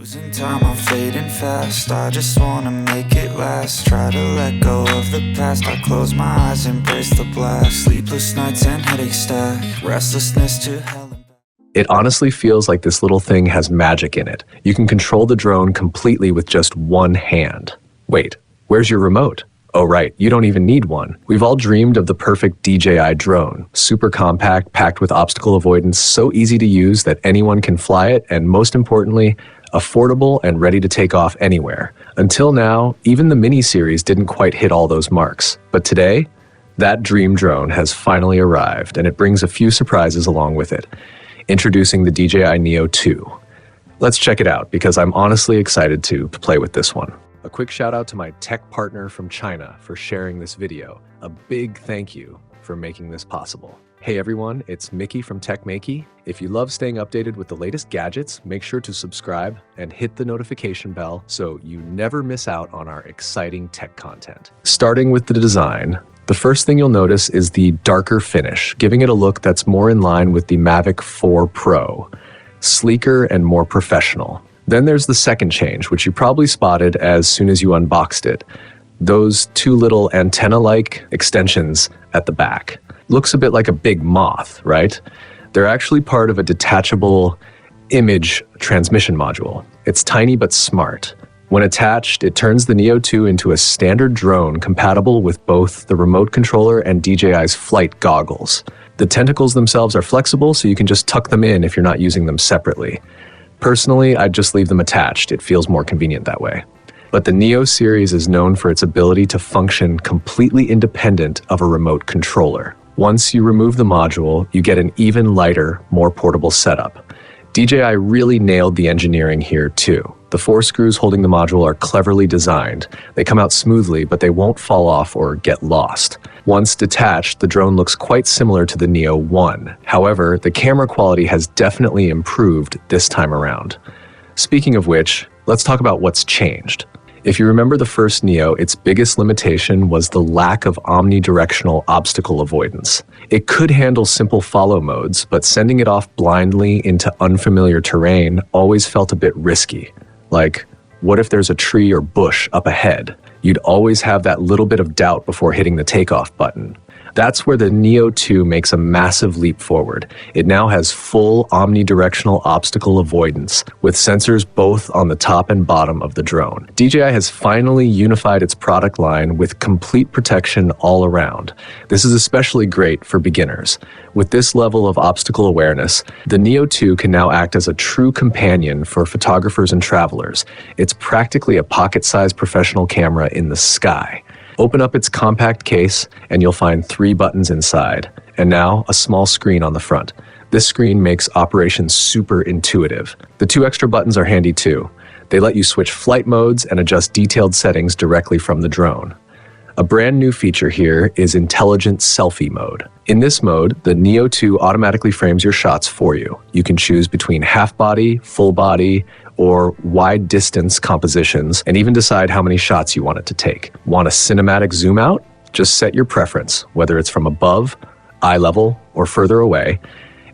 Losing time, I'm fading fast. I just wanna make it last. Try to let go of the past. I close my eyes, embrace the blast. Sleepless nights and headache stack. Restlessness to hell and back. It honestly feels like this little thing has magic in it. You can control the drone completely with just one hand. Wait, where's your remote? Oh right, you don't even need one. We've all dreamed of the perfect DJI drone. Super compact, packed with obstacle avoidance, so easy to use that anyone can fly it, and most importantly, affordable and ready to take off anywhere. Until now, even the mini series didn't quite hit all those marks. But today, that dream drone has finally arrived, and it brings a few surprises along with it. Introducing the DJI NEO2. Let's check it out, because I'm honestly excited to play with this one. A quick shout out to my tech partner from China for sharing this video. A big thank you for making this possible. Hey everyone, it's Maiky from Maiky. If you love staying updated with the latest gadgets, make sure to subscribe and hit the notification bell so you never miss out on our exciting tech content. Starting with the design, the first thing you'll notice is the darker finish, giving it a look that's more in line with the Mavic 4 Pro. Sleeker and more professional. Then there's the second change, which you probably spotted as soon as you unboxed it. Those two little antenna-like extensions at the back. Looks a bit like a big moth, right? They're actually part of a detachable image transmission module. It's tiny but smart. When attached, it turns the NEO2 into a standard drone compatible with both the remote controller and DJI's flight goggles. The tentacles themselves are flexible, so you can just tuck them in if you're not using them separately. Personally, I'd just leave them attached. It feels more convenient that way. But the Neo series is known for its ability to function completely independent of a remote controller. Once you remove the module, you get an even lighter, more portable setup. DJI really nailed the engineering here too. The 4 screws holding the module are cleverly designed. They come out smoothly, but they won't fall off or get lost. Once detached, the drone looks quite similar to the Neo 1. However, the camera quality has definitely improved this time around. Speaking of which, let's talk about what's changed. If you remember the first Neo, its biggest limitation was the lack of omnidirectional obstacle avoidance. It could handle simple follow modes, but sending it off blindly into unfamiliar terrain always felt a bit risky. Like, what if there's a tree or bush up ahead? You'd always have that little bit of doubt before hitting the takeoff button. That's where the NEO2 makes a massive leap forward. It now has full omnidirectional obstacle avoidance, with sensors both on the top and bottom of the drone. DJI has finally unified its product line with complete protection all around. This is especially great for beginners. With this level of obstacle awareness, the NEO2 can now act as a true companion for photographers and travelers. It's practically a pocket-sized professional camera in the sky. Open up its compact case and you'll find 3 buttons inside, and now a small screen on the front. This screen makes operation super intuitive. The 2 extra buttons are handy too. They let you switch flight modes and adjust detailed settings directly from the drone. A brand new feature here is intelligent selfie mode. In this mode, the NEO2 automatically frames your shots for you. You can choose between half body, full body, or wide distance compositions, and even decide how many shots you want it to take. Want a cinematic zoom out? Just set your preference, whether it's from above, eye level, or further away,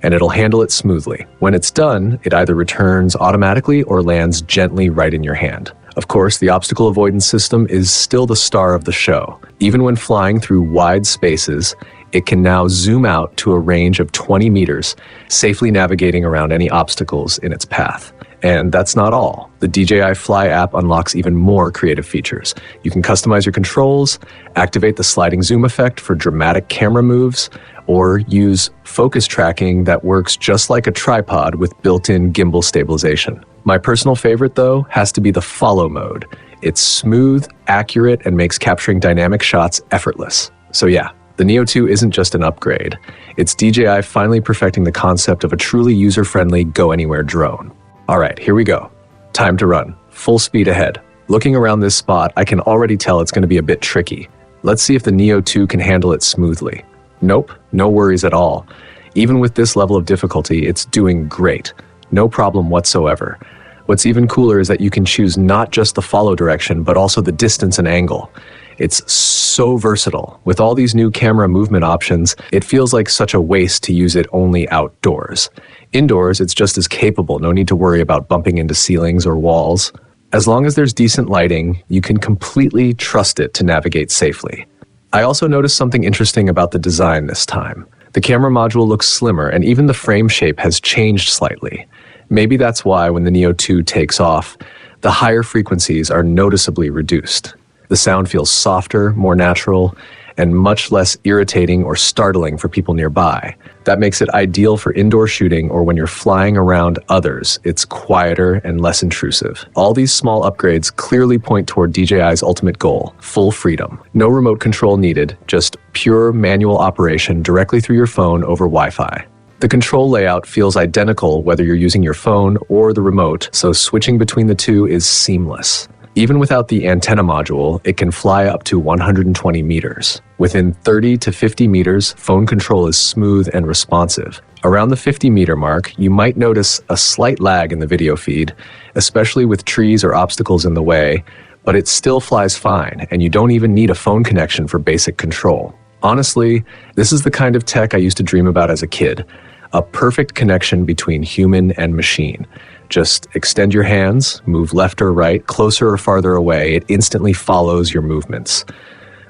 and it'll handle it smoothly. When it's done, it either returns automatically or lands gently right in your hand. Of course, the obstacle avoidance system is still the star of the show. Even when flying through wide spaces, it can now zoom out to a range of 20 meters, safely navigating around any obstacles in its path. And that's not all. The DJI Fly app unlocks even more creative features. You can customize your controls, activate the sliding zoom effect for dramatic camera moves, or use focus tracking that works just like a tripod with built-in gimbal stabilization. My personal favorite, though, has to be the follow mode. It's smooth, accurate, and makes capturing dynamic shots effortless. So yeah, the NEO2 isn't just an upgrade. It's DJI finally perfecting the concept of a truly user-friendly go-anywhere drone. All right, here we go. Time to run. Full speed ahead. Looking around this spot, I can already tell it's going to be a bit tricky. Let's see if the NEO2 can handle it smoothly. Nope, no worries at all. Even with this level of difficulty, it's doing great. No problem whatsoever. What's even cooler is that you can choose not just the follow direction, but also the distance and angle. It's so versatile. With all these new camera movement options, it feels like such a waste to use it only outdoors. Indoors, it's just as capable, no need to worry about bumping into ceilings or walls. As long as there's decent lighting, you can completely trust it to navigate safely. I also noticed something interesting about the design this time. The camera module looks slimmer, and even the frame shape has changed slightly. Maybe that's why when the Neo 2 takes off, the higher frequencies are noticeably reduced. The sound feels softer, more natural, and much less irritating or startling for people nearby. That makes it ideal for indoor shooting or when you're flying around others. It's quieter and less intrusive. All these small upgrades clearly point toward DJI's ultimate goal, full freedom. No remote control needed, just pure manual operation directly through your phone over Wi-Fi. The control layout feels identical whether you're using your phone or the remote, so switching between the two is seamless. Even without the antenna module, it can fly up to 120 meters. Within 30 to 50 meters, phone control is smooth and responsive. Around the 50-meter mark, you might notice a slight lag in the video feed, especially with trees or obstacles in the way, but it still flies fine, and you don't even need a phone connection for basic control. Honestly, this is the kind of tech I used to dream about as a kid. A perfect connection between human and machine. Just extend your hands, move left or right, closer or farther away. It instantly follows your movements.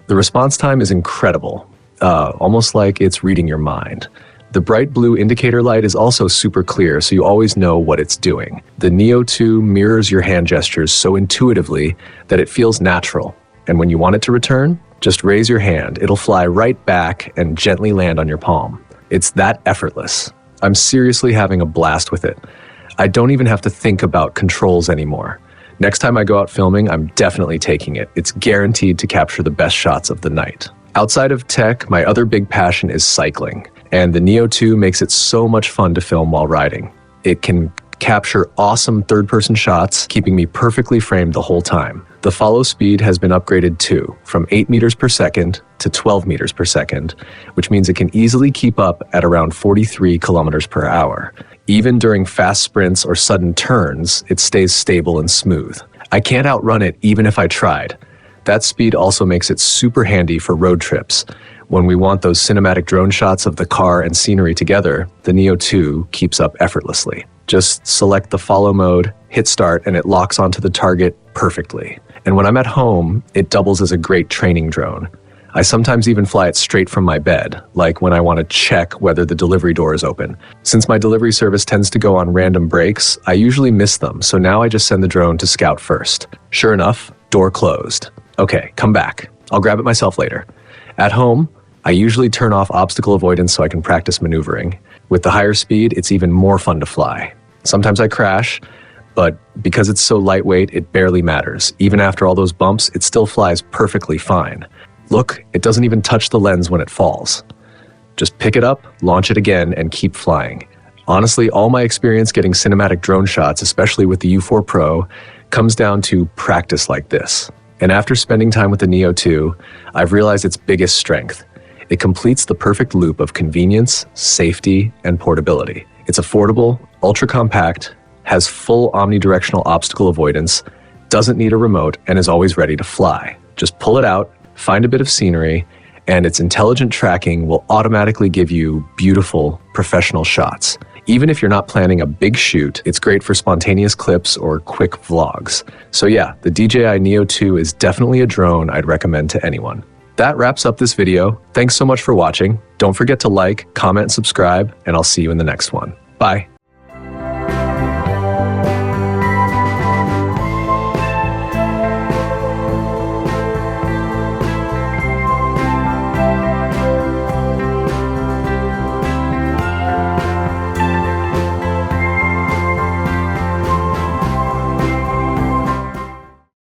The response time is incredible, almost like it's reading your mind. The bright blue indicator light is also super clear, so you always know what it's doing. The Neo 2 mirrors your hand gestures so intuitively that it feels natural. And when you want it to return, just raise your hand. It'll fly right back and gently land on your palm. It's that effortless. I'm seriously having a blast with it. I don't even have to think about controls anymore. Next time I go out filming, I'm definitely taking it. It's guaranteed to capture the best shots of the night. Outside of tech, my other big passion is cycling, and the Neo 2 makes it so much fun to film while riding. It can capture awesome third-person shots, keeping me perfectly framed the whole time. The follow speed has been upgraded too, from 8 meters per second to 12 meters per second, which means it can easily keep up at around 43 kilometers per hour. Even during fast sprints or sudden turns, it stays stable and smooth. I can't outrun it even if I tried. That speed also makes it super handy for road trips. When we want those cinematic drone shots of the car and scenery together, the Neo 2 keeps up effortlessly. Just select the follow mode, hit start, and it locks onto the target perfectly. And when I'm at home, it doubles as a great training drone. I sometimes even fly it straight from my bed, like when I want to check whether the delivery door is open. Since my delivery service tends to go on random breaks, I usually miss them, so now I just send the drone to scout first. Sure enough, door closed. Okay, come back. I'll grab it myself later. At home, I usually turn off obstacle avoidance so I can practice maneuvering. With the higher speed, it's even more fun to fly. Sometimes I crash, but because it's so lightweight, it barely matters. Even after all those bumps, it still flies perfectly fine. Look, it doesn't even touch the lens when it falls. Just pick it up, launch it again, and keep flying. Honestly, all my experience getting cinematic drone shots, especially with the U4 Pro, comes down to practice like this. And after spending time with the Neo 2, I've realized its biggest strength. It completes the perfect loop of convenience, safety, and portability. It's affordable, ultra-compact, has full omnidirectional obstacle avoidance, doesn't need a remote, and is always ready to fly. Just pull it out, find a bit of scenery, and its intelligent tracking will automatically give you beautiful, professional shots. Even if you're not planning a big shoot, it's great for spontaneous clips or quick vlogs. So yeah, the DJI Neo 2 is definitely a drone I'd recommend to anyone. That wraps up this video. Thanks so much for watching. Don't forget to like, comment, and subscribe, and I'll see you in the next one. Bye.